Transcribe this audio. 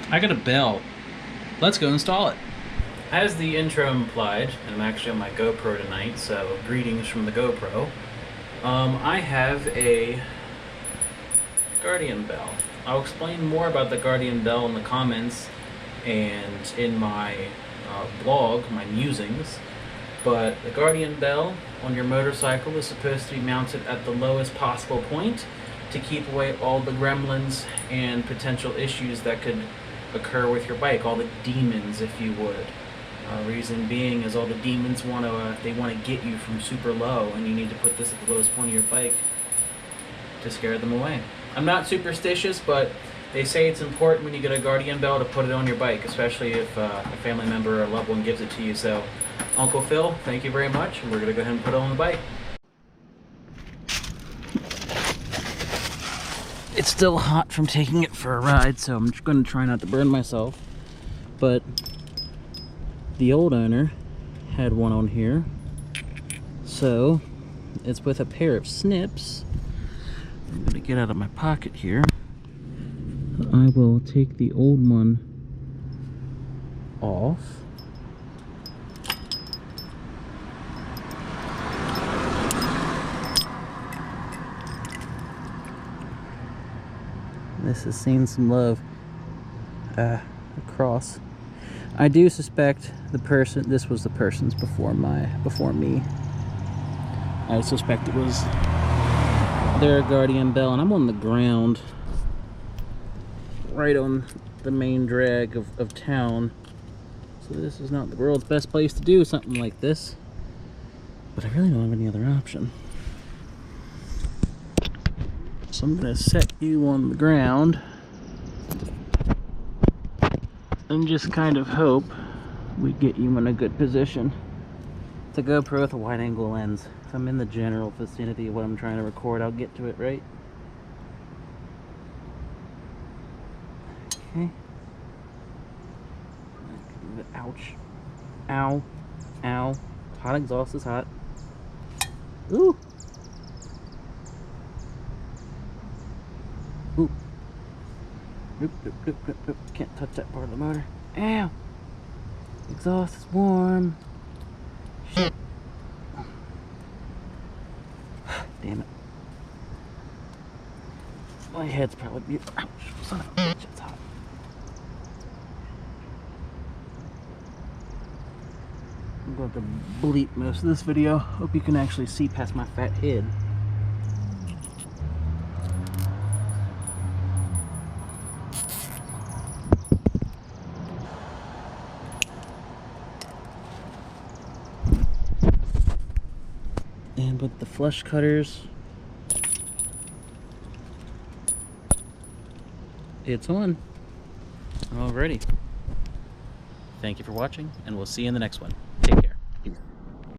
I got a bell. Let's go install it. As the intro implied, and I'm actually on my GoPro tonight, so greetings from the GoPro. I have a Guardian Bell. I'll explain more about the Guardian Bell in the comments and in my blog, my musings. But the Guardian Bell on your motorcycle is supposed to be mounted at the lowest possible point to keep away all the gremlins and potential issues that could occur with your bike, all the demons, if you would. Reason being is all the demons want to get you from super low, and you need to put this at the lowest point of your bike to scare them away. I'm not superstitious, but they say it's important when you get a Guardian Bell to put it on your bike, especially if a family member or a loved one gives it to you. So, Uncle Phil, thank you very much, and we're going to go ahead and put it on the bike. It's still hot from taking it for a ride, so I'm just going to try not to burn myself. But the old owner had one on here, so it's with a pair of snips. I'm going to get out of my pocket here. I will take the old one off. This has seen some love across. I do suspect this was the person's before me. I suspect it was their Guardian Bell, and I'm on the ground right on the main drag of town. So this is not the world's best place to do something like this, but I really don't have any other option. So I'm going to set you on the ground and just kind of hope we get you in a good position. It's a GoPro with a wide angle lens. If I'm in the general vicinity of what I'm trying to record, I'll get to it, right? Okay. Ouch. Ow. Ow. Hot exhaust is hot. Ooh. Ooh. Nope, nope, nope, nope, nope. Can't touch that part of the motor. Ow! Exhaust is warm. Shit. Damn it. My head's probably... Ouch! Son of a bitch, it's hot. I'm going to bleep most of this video. Hope you can actually see past my fat head. And with the flush cutters, it's on. Alrighty. Thank you for watching, and we'll see you in the next one.